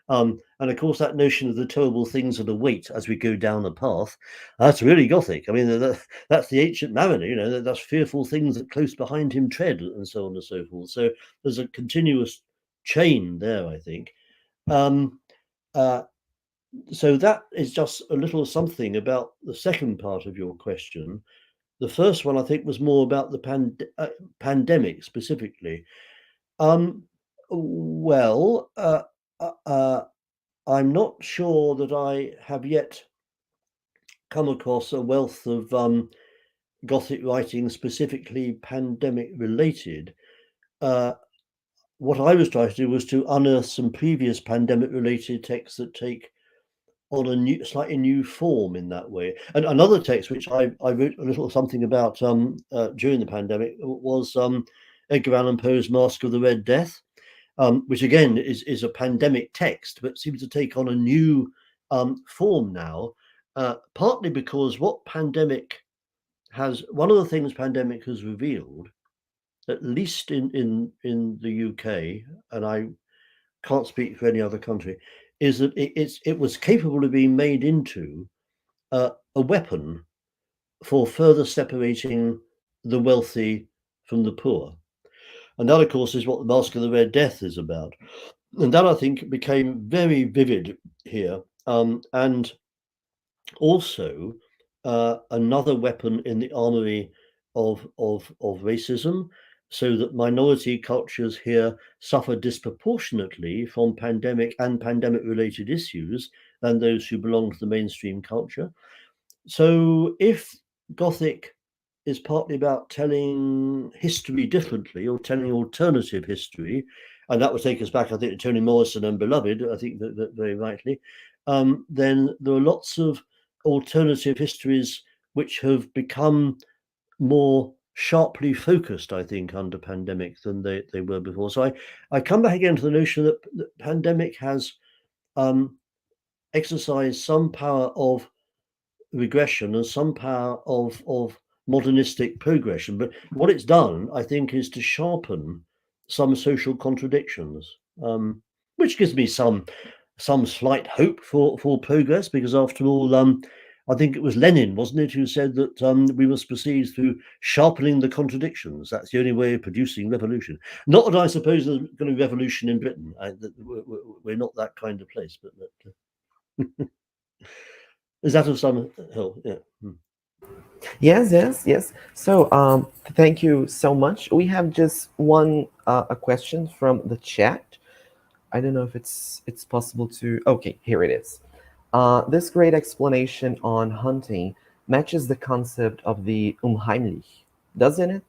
And of course, that notion of the terrible things that await as we go down a path, that's really Gothic. I mean, that's the ancient mariner, you know, that's fearful things that close behind him tread, and so on and so forth. So there's a continuous chain there, I think. So that is just a little something about the second part of your question. The first one, I think, was more about the pandemic specifically. Well, I'm not sure that I have yet come across a wealth of Gothic writing specifically pandemic related. What I was trying to do was to unearth some previous pandemic related texts that take on a slightly new form in that way. And another text which I wrote a little something about during the pandemic was Edgar Allan Poe's Masque of the Red Death, which again is a pandemic text, but seems to take on a new form now, partly because one of the things pandemic has revealed, at least in the UK, and I can't speak for any other country, is that it was capable of being made into a weapon for further separating the wealthy from the poor. And that, of course, is what the Masque of the Red Death is about. And that, I think, became very vivid here. And also another weapon in the armory of racism, so that minority cultures here suffer disproportionately from pandemic and pandemic-related issues than those who belong to the mainstream culture. So if Gothic is partly about telling history differently or telling alternative history, and that would take us back, I think, to Toni Morrison and Beloved, I think that very rightly, then there are lots of alternative histories which have become more sharply focused, I think, under pandemic than they were before. So I come back again to the notion that the pandemic has exercised some power of regression and some power of modernistic progression. But what it's done, I think, is to sharpen some social contradictions, which gives me some slight hope for progress, because after all, I think it was Lenin, wasn't it, who said that we must proceed through sharpening the contradictions. That's the only way of producing revolution. Not that I suppose there's going to be revolution in Britain. We're not that kind of place, but is that of some help? Yeah. Yes. So, thank you so much. We have just one a question from the chat. I don't know if it's possible to. Okay, here it is. This great explanation on hunting matches the concept of the unheimlich, doesn't it?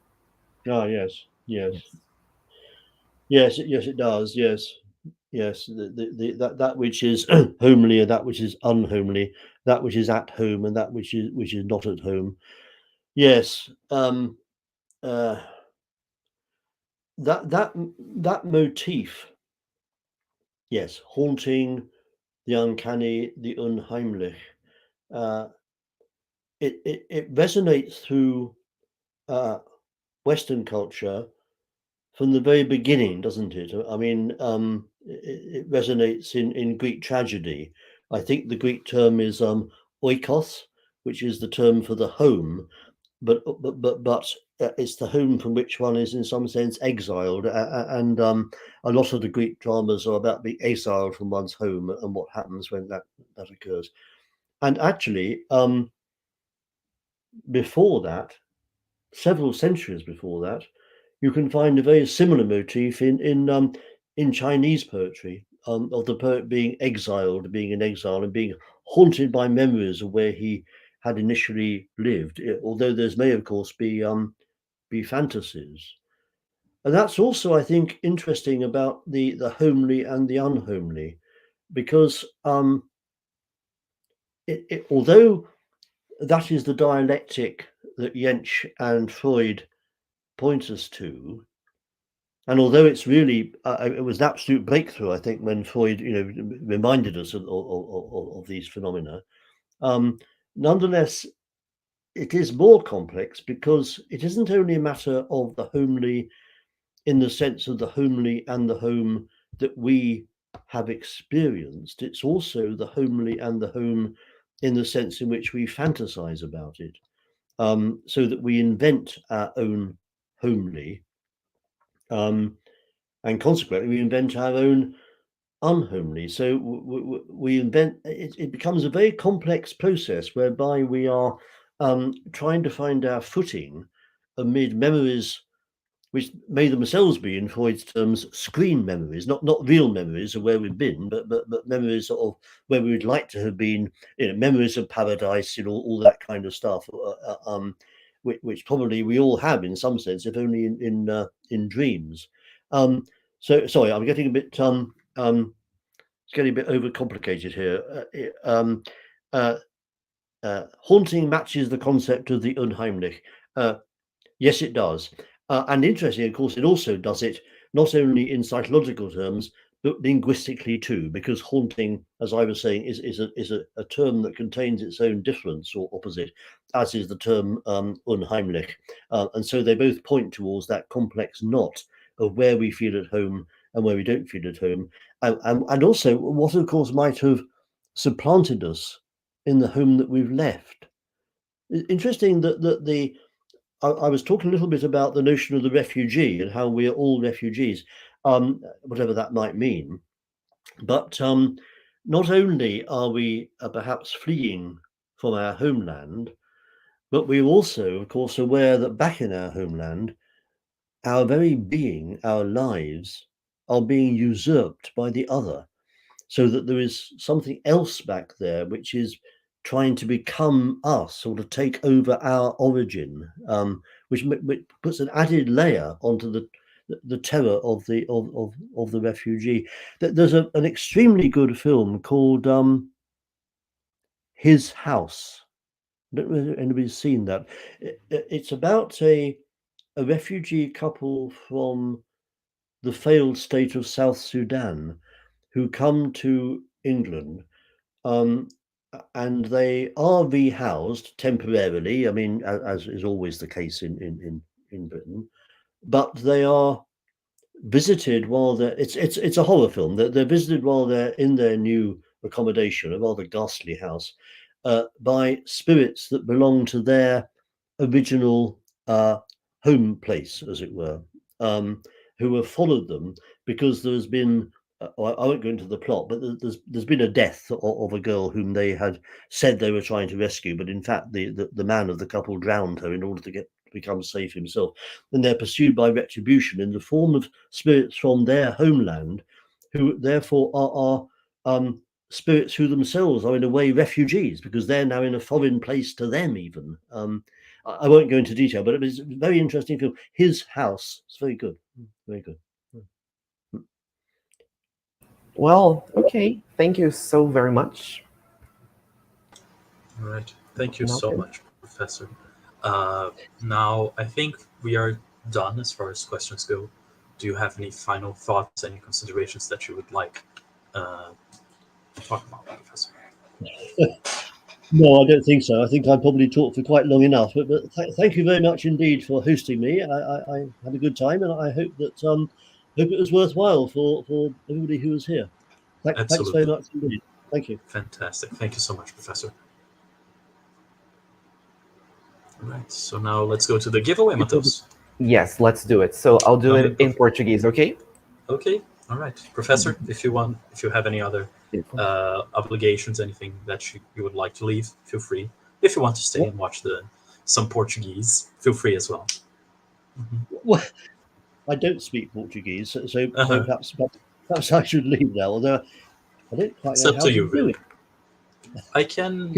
Ah, yes. It does. Yes. That which is homely and that which is unhomely, that which is at home and that which is not at home. Yes. That motif. Yes, haunting, the uncanny, the unheimlich. It resonates through Western culture from the very beginning, doesn't it? I mean, it resonates in Greek tragedy. I think the Greek term is oikos, which is the term for the home, but it's the home from which one is in some sense exiled, and a lot of the Greek dramas are about being exiled from one's home and what happens when that occurs. And actually, before that, several centuries before that, you can find a very similar motif in Chinese poetry, of the poet being exiled, being in exile, and being haunted by memories of where he had initially lived. Although there may, of course, be fantasies, and that's also, I think, interesting about the homely and the unhomely, because although that is the dialectic that Jentsch and Freud point us to, and although it's really it was an absolute breakthrough, I think, when Freud reminded us of these phenomena, nonetheless it is more complex because it isn't only a matter of the homely in the sense of the homely and the home that we have experienced. It's also the homely and the home in the sense in which we fantasize about it, so that we invent our own homely, and consequently we invent our own unhomely. So we invent, it becomes a very complex process whereby we are trying to find our footing amid memories which may themselves be, in Freud's terms, screen memories, not real memories of where we've been, but memories of where we would like to have been, memories of paradise, all that kind of stuff, which probably we all have in some sense, if only in dreams. So sorry, I'm getting a bit it's getting a bit overcomplicated here. Haunting matches the concept of the unheimlich. Yes, it does. And interestingly, of course, it also does it not only in psychological terms, but linguistically too, because haunting, as I was saying, is a term that contains its own difference or opposite, as is the term unheimlich. And so they both point towards that complex knot of where we feel at home and where we don't feel at home. And also what, of course, might have supplanted us in the home that we've left. Interesting that I was talking a little bit about the notion of the refugee and how we are all refugees, whatever that might mean. But not only are we perhaps fleeing from our homeland, but we're also, of course, aware that back in our homeland, our very being, our lives, are being usurped by the other, so that there is something else back there which is trying to become us or to take over our origin, which puts an added layer onto the terror of the refugee. There's an extremely good film called His House. I don't know if anybody's seen that. It's about a refugee couple from the failed state of South Sudan who come to England. And they are rehoused temporarily. I mean, as is always the case in Britain, but they are visited while they're. It's a horror film. They're visited while they're in their new accommodation, a rather ghastly house, by spirits that belong to their original home place, as it were, who have followed them because there's been. I won't go into the plot, but there's been a death of a girl whom they had said they were trying to rescue, but in fact the man of the couple drowned her in order to become safe himself. And they're pursued by retribution in the form of spirits from their homeland, who therefore are spirits who themselves are in a way refugees because they're now in a foreign place to them even. I won't go into detail, but it was a very interesting film. His House. It's very good. Very good. Well, okay. Thank you so very much. All right. Thank you so much, Professor. Now, I think we are done as far as questions go. Do you have any final thoughts, any considerations that you would like to talk about, Professor? No, I don't think so. I think I probably talked for quite long enough. But thank you very much indeed for hosting me. I had a good time, and I hope that hope it was worthwhile for everybody who was here. Thanks very much indeed. Thank you. Fantastic. Thank you so much, Professor. All right. So now let's go to the giveaway, Matheus. Yes, let's do it. So I'll do it in Portuguese, okay? Okay. All right, Professor. If you have any other obligations, anything that you would like to leave, feel free. If you want to stay and watch some Portuguese, feel free as well. Well, I don't speak Portuguese, so perhaps I should leave now. Although I don't quite know how to do it. I can.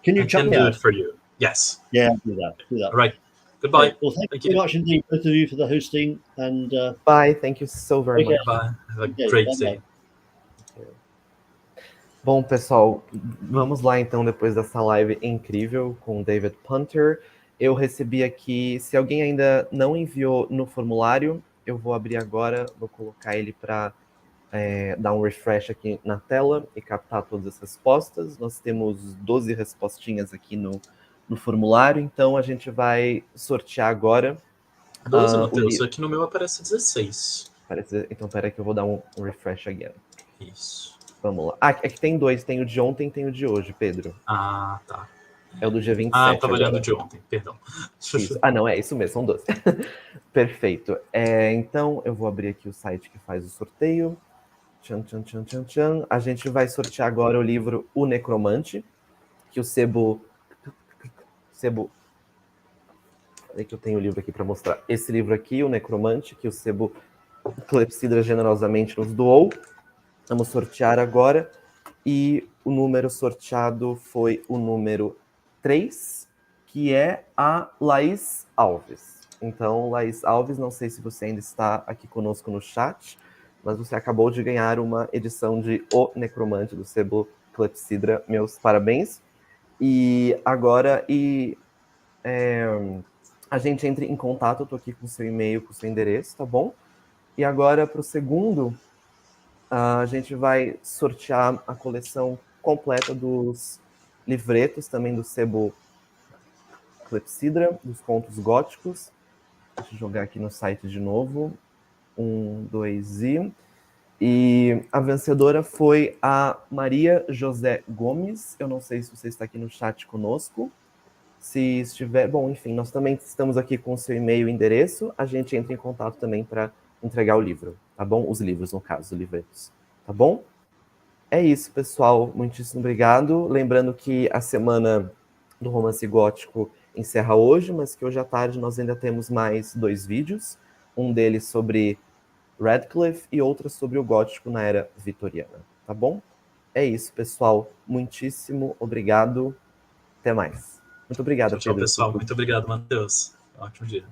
Can you check me do out? it for you? Yes. Yeah, do that. All right. Goodbye. Okay. Well, thank you very much indeed, both of you, for the hosting. And bye. Thank you so very much. Bye. Have a great day. Bom, pessoal, vamos lá então depois dessa live incrível com o David Punter. Eu recebi aqui, se alguém ainda não enviou no formulário, eu vou abrir agora, vou colocar ele para dar um refresh aqui na tela e captar todas as respostas. Nós temos 12 respostinhas aqui no no formulário, então a gente vai sortear agora. 12, Matheus. Aqui no meu aparece 16. Então, peraí que eu vou dar um refresh again. Isso. Vamos lá. Ah, é que tem dois. Tem o de ontem e tem o de hoje, Pedro. Ah, tá. É o do dia 27 Ah, eu tava olhando agora. de ontem, perdão. Isso. Ah, não, é isso mesmo, são 12. Perfeito. Então, eu vou abrir aqui o site que faz o sorteio. Tchan, tchan, tchan, tchan, tchan. A gente vai sortear agora o livro O Necromante, que o Sebo... Peraí que eu tenho o livro aqui para mostrar. Esse livro aqui, O Necromante, que o Sebo Clepsidra generosamente nos doou. Vamos sortear agora. E o número sorteado foi o número 3, que é a Laís Alves. Então, Laís Alves, não sei se você ainda está aqui conosco no chat, mas você acabou de ganhar uma edição de O Necromante do Sebo Clepsidra. Meus parabéns. E agora, a gente entra em contato, eu estou aqui com o seu e-mail, com o seu endereço, tá bom? E agora, para o segundo, a gente vai sortear a coleção completa dos livretos, também do Sebo Clepsidra, dos contos góticos. Deixa eu jogar aqui no site de novo. 1, 2 e... E a vencedora foi a Maria José Gomes. Eu não sei se você está aqui no chat conosco. Se estiver... Bom, enfim, nós também estamos aqui com o seu e-mail e endereço. A gente entra em contato também para entregar o livro, tá bom? Os livros, no caso, os livretos. Tá bom? É isso, pessoal. Muitíssimo obrigado. Lembrando que a semana do romance gótico encerra hoje, mas que hoje à tarde nós ainda temos mais 2 vídeos. Um deles sobre Radcliffe e outro sobre o gótico na era vitoriana. Tá bom? É isso, pessoal. Muitíssimo obrigado. Até mais. Muito obrigado, Tchau, Pedro. pessoal. Muito obrigado, Matheus. Ótimo dia.